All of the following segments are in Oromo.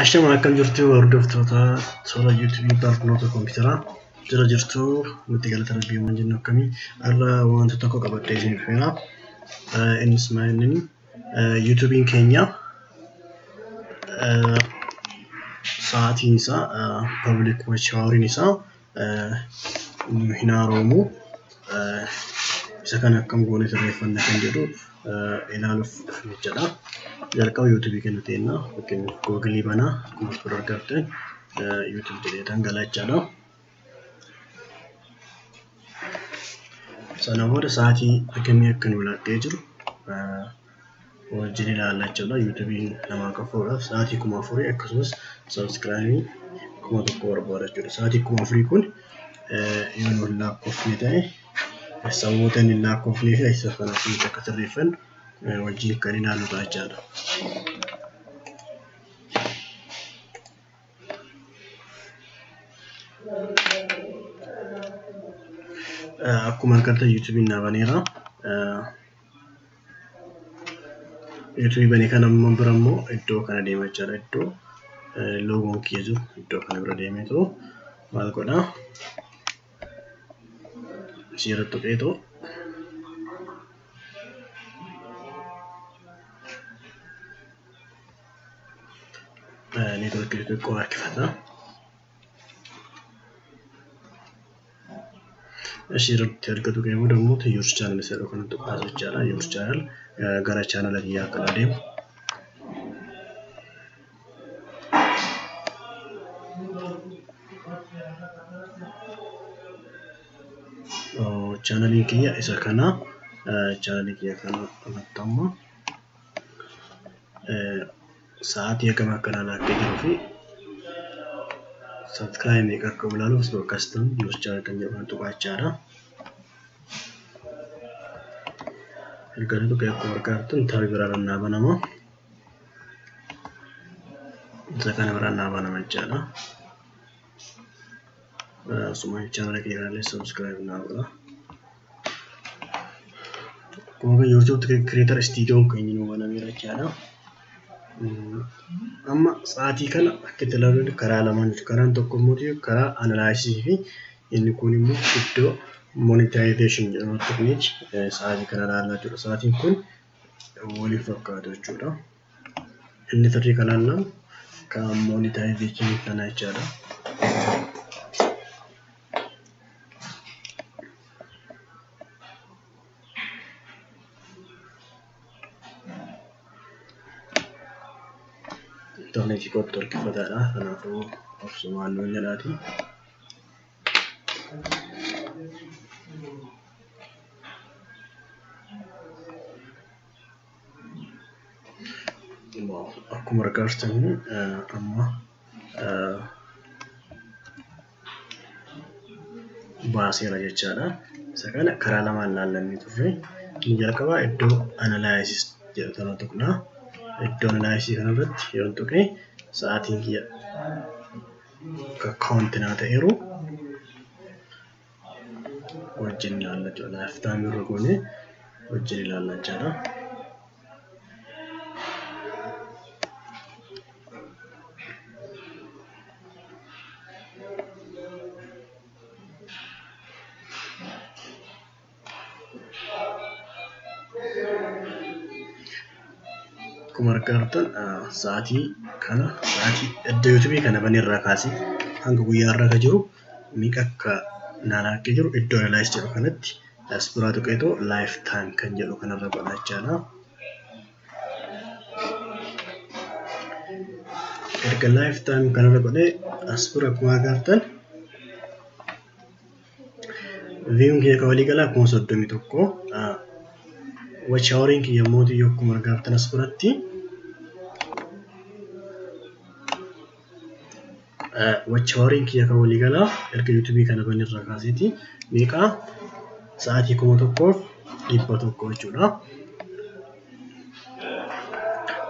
Ashama akkam jirtu hordoftoota toora YouTube barnoota kompiitaraa jira jirtu nuti galata rabbii wajjin akkamii irra wanta tokko qabadhee isiniif feena innis maaliin YouTubein keenya sa'aatiin isaa public watch hourin isaa hinaroomu isa kan akkam goone sirreeffanna kan jedhu ilaaluuf jedha. Jalqaba YouTube kennu teenna fakkeenya Google banaa akkuma suuraa argattan YouTube jedheetan galachaadha. Sana booda sa'aatii akkamii akka nu laatee jiru wajjin ilaalachaadha. YouTube nama qafuudhaaf sa'aatii 4,000 akkasumas subscribe 1,000 barbaadachuudha. Sa'aatii 4,000 kun yoo nu lakkoofne ta'e sababoota inni lakkoofne fi isa kana akka sirreeffannu wajjin kan ilaallu tajaajila. Akkuma argattan YouTube na baneera. YouTube banee kana mambarammoo iddoo kana deemaa jira. Iddoo logoon kiyya jiru iddoo kana bira deemeetu maal godha? Siirratti tuqeetu network xiqqoo harkifata. Asirratti argatu keemmoo dammoo your channel isa dhokkan tuqaa jechaadha. Your channel gara channel kiyyaa akka adeemu. Channel kiyya isa kana channel kiyya kana amattamma sa'aatii akkam akkana laatee jiruu fi subscribe akka ilaaluuf soo custom your channel kan jedhamu tuqaachaadha. Erga tuqee akkuma argattan tabii biraan naa banama. Isa kana biraan naa banama jechaadha. Suma channel kiyya subscribe naa godha. Kuma YouTube creator studio kan inni banamee jechaadha. Amma sa'aatii kana akka ilaaluun karaa lamaan jiru. Karaan tokko immoo karaa analysis fi inni kun immoo iddoo monetization jedhamu technique sa'aatii kana ilaalaa jiru. Sa'aatiin kun waliif fakkaatu jechuudha. Inni sirrii kanaan lama kan monetization kana jechaadha. Internet kottu harkifataadha. Kanaafuu obsumaan nuun jedhaati. Akkuma argattan amma baaseera jechaadha. Isa kana karaa lamaan ilaalanii turre. Inni jalqabaa iddoo analysis jedhamu tuqna. Iddoo analysis kanarratti yoo tuqe sa'aatiin kiyya account naa ta'eeru wajjin ilaalla jechuudha. Lifetime irra goone wajjin ilaalla jechuudha. Akkuma argattan sa'aatii kana sa'aatii iddoo YouTube kana baneerraa kaasee hanga guyyaa irra jiru miqa akka naanna'ee jiru iddoo analysis jedhu kanatti asbiraa tuqeetoo lifetime kan jedhu kanarra godhachaadha. Erga lifetime kanarra godhee asbira akkuma argattan viewing kiyya walii galaa 31 watch houring kiyya mootii akkuma argattan asbiratti watch houring kiyya walii galaa erga YouTube kana baneerraa kaaseeti miqa sa'aatii 1,100 jechuudha.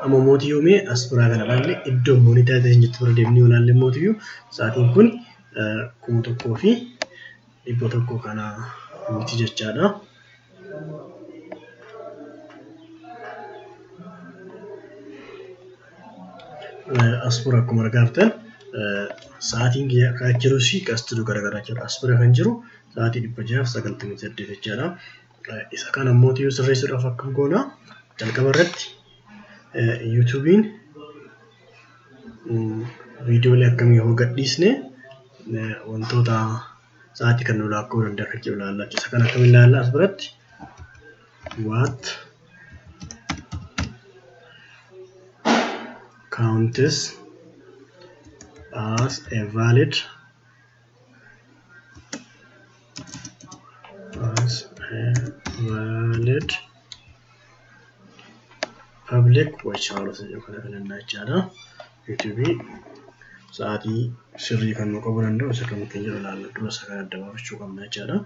Amma mootii yoomee asbiraa kana ilaalle iddoo monetization jettu bira deemnee ilaalle mootii sa'aatiin kun 1,100 kana miti jechaadha. Aspura akkuma argaaftan sa'aatiin kan jiru si qastuu garagaraa jira. Aspura kan jiru sa'aatii 698 jechaadha. Isa kana ammoo sirreessuudhaaf akkam goona jalqaba irratti YouTube'n viidiyoolee akkamii yoo gadhiisne wantoota sa'aatii kan nu laakkoo danda'a kan jiru ilaallaa. Isa kana akkamiin ilaallaa as biratti what counts as a valid public watch hours kana jechaadha. YouTube sa'aatii sirrii kan nu qabu danda'u isa kam kan jiru ilaalla. Dura isa kana adda baafachuu qabna jechaadha.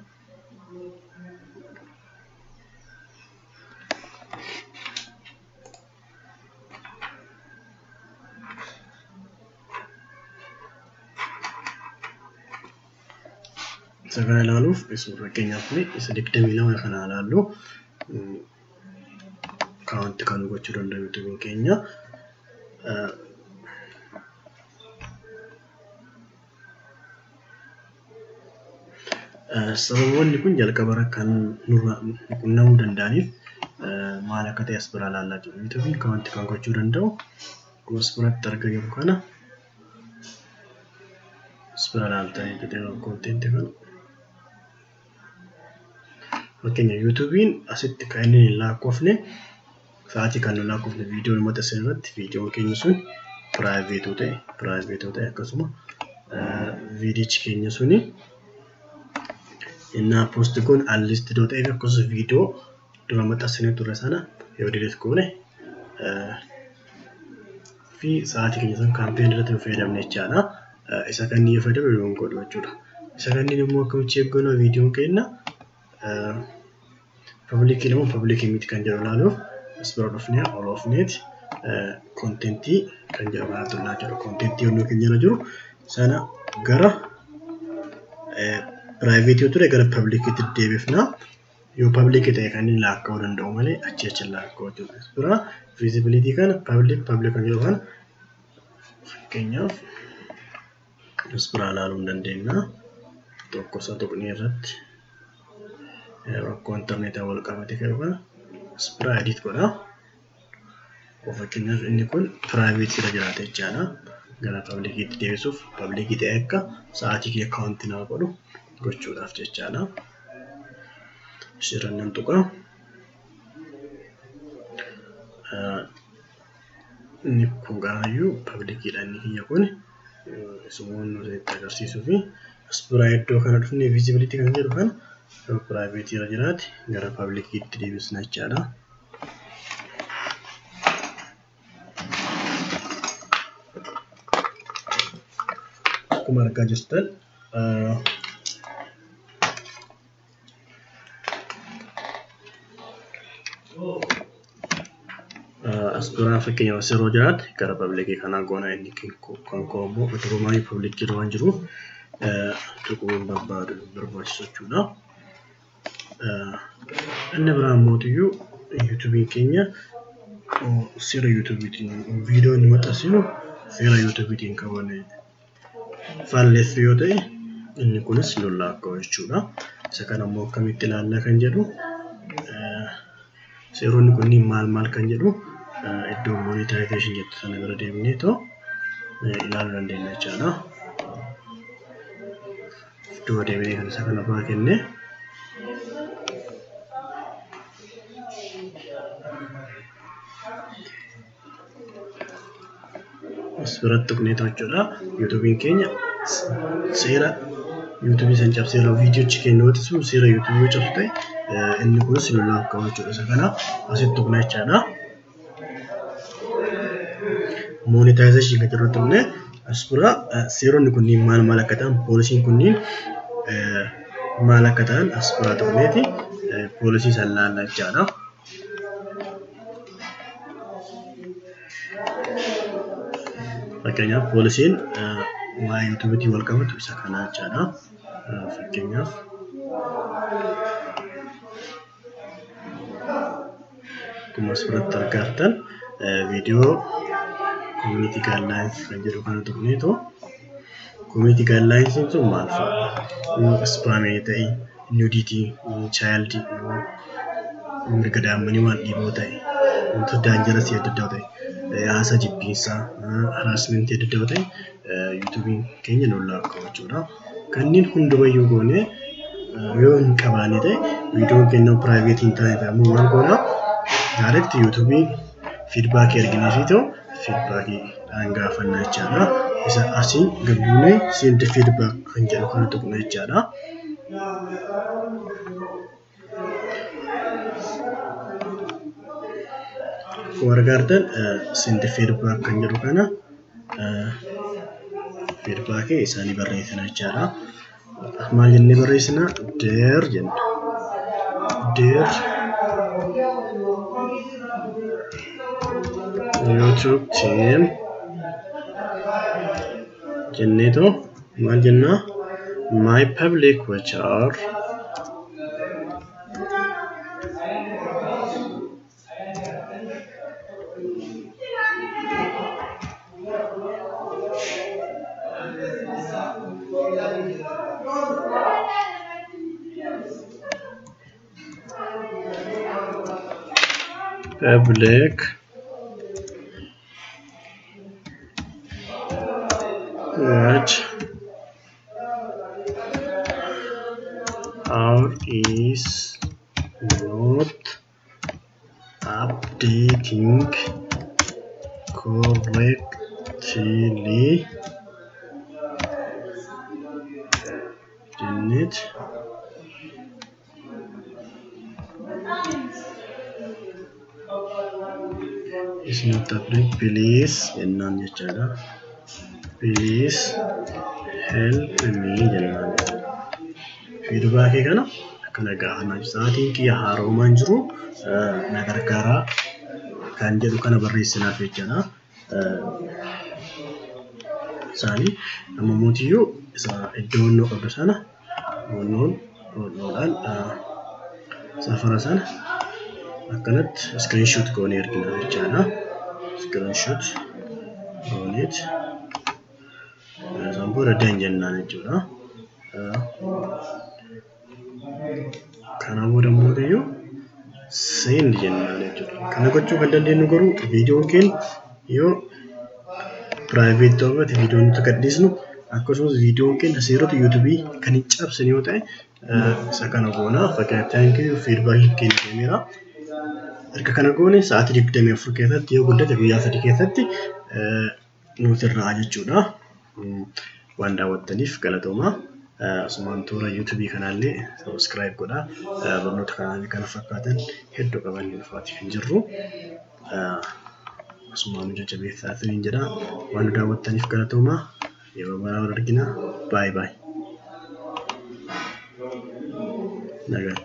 Isa kana ilaaluuf fakkeenyaaf isa 22 kana ilaallu kaawwanti kan gochuu danda'u YouTube keenya. Sababoonni kun jalqaba kan qunnamuu danda'aniif maal akka ta'e as bira ilaallaa jiru. YouTube kaawwanti kan gochuu danda'u as biratti argaa jiru kana as bira ilaaltanii jedhee konteenti kana. Fakkeenya YouTube'n asitti kan inni lakkoofne sa'aatii kan nu lakkoofne viidiyoo himata sana irratti viidiyoon keenya sun private ta'e akkasuma viidiyochi keenya suni innaa post kun unlisted ta'e akkasuma viidiyoo dura maxxansine turre sana yoo delete goone fi sa'aatii keenya sun kaampeen irratti fayyadamne jechaadha. Isa kan inni fayyadamu yoo godhu jechuudha. Isa kan inni immoo akkamitti eegganna viidiyoon keenya public ilmu public miti kan jedhu ilaaluuf as bira dhufnee all of net contentii kan jedhu ilaalaa jirra. Contentii yoo keenya jiru sana gara private yoo ture gara public itti deebifna. Yoo public ta'e kan inni laakka'uu danda'u malee achi laakka'uu jechuudha. As bira visibility kana public kan jedhu kana fakkeenyaaf as bira ilaaluu dandeenya. Tokkosa tuqnee irratti rakkoo interneetaa wal qabate kan aspira edit godha. Fakkeenyaaf inni kun private irra jiraata jechaadha. Gara public itti deebisuuf public ta'e akka sa'aatii kee account naa godhu gochuudhaaf jechaadha. Shirran nan tuqa. Inni kun gaayyuu public dha inni kiyya kun isumoon nuti agarsiisuu fi aspira iddoo kana dhufnee visibility kan jedhu kana private irra jiraate gara public itti deebisna jechaadha. Akkuma argaa jirtan aspira fakkeenyaaf yeroo jiraate gara public kana goona inni kan koommoo uturumaa public jiru waan jiruuf tuquun barbaachisu jechuudha. Inni biraan mootiyyuu YouTube keenya seera YouTubetiin viidiyoo inni maxxansinu seera YouTubetiin qabane falleessu yoo ta'e inni kunis lollaakoo jechuudha. Isa kana immoo akkamitti ilaallaa kan jedhu seeronni kunniin maal kan jedhu iddoo monetization jettu sana bira deemnee ilaaluu dandeenya jechaadha. Iddoo deemnee kan isa kana baa kennee asbiratti tuqnee jechuudha. YouTube keenya seera YouTube san cabseera viidiyoochi keenya watisu seera YouTube yoo cabsu ta'e inni kunis lollaakoo jechuudha. Isa kana asitti tuqnee jechaadha. Monetization kan jirru tuqne asbira seeronni kunniin maal akka ta'an poolisiin kunniin maal akka ta'an asbira tuqneeti poolisii san laallaa jechaadha. Fakkeenyaaf poolisiin waa'ee YouTubeetiin wal qabatu isa kana jechaadha. Fakkeenyaaf akkuma asirratti argaa jirtan viidiyoo community guidelines kan jedhu kana tuqneetoo community guidelines sun maal fa'a? Yoo spam ta'e, nudity, child, mirga daa'immanii waan dhiiboo ta'e, wantoota dangerous adda addaa ta'e, haasa jibbiinsaa, harassment adda addaa ta'e YouTube keenya nullaa qabachuudha. Kanneen hundumayyuu goone yoo hin qabaanne ta'e viidiyoon keenya private hin taane ta'e maal goona? Direct YouTube feedback erginee fi ta'u feedback dhaan gaafannaa jechaadha. Isa asiin gabbuunee send feedback kan jedhu kana tuqna jechaadha. Wargardan send feedback kan jedhu kana feedback isaanii barreessina jechaadha. Maal jennee barreessina? Dear jenna. Dear YouTube team jenneeto maal jenna? My public watcher public watch hour is not updating correctly Janet is not updating please jennaan jechaadha. Please help me jennaan. Feedback kana akkana gaafannaa sa'aatiin kiyya haaroomaan jiru na gargaaraa kan jedhu kana barreessinaaf jechaadha. Isaanii amma mootiyyuu isa iddoo onnoo qabdu sana onnoodhaan safara sana akkanatti screenshot goonee ergina jechaadha. Screenshot gooneet isaan booda dan jennaan jechuudha. Kana booda mootiyyuu send jennaan jechuudha. Kana gochuu kan dandeenyu garuu viidiyoon keenya yoo private ta'uuti viidiyoon nuti gadhiisnu akkasumas viidiyoon keenya seerota YouTube kan hin cabsine yoo ta'e isa kana goona. Fakkeenyaaf thank you feedback keenya kenneera. Erga kana goone sa'aatii 24 keessatti yoo guddate guyyaa 3 keessatti nuti irraa jechuudha. Waan daawwattaniif galatoomaa. Asumaan toora YouTube kanaallee subscribe godha. Barnoota kanaa kana fakkaatan hedduu qaban dhufaatiif hin jirru. Asumaan jajjabeessaa isiniin jedha. Waan daawwattaniif galatoomaa. Yeroo biraa wal argina. Bye bye. Nagaa.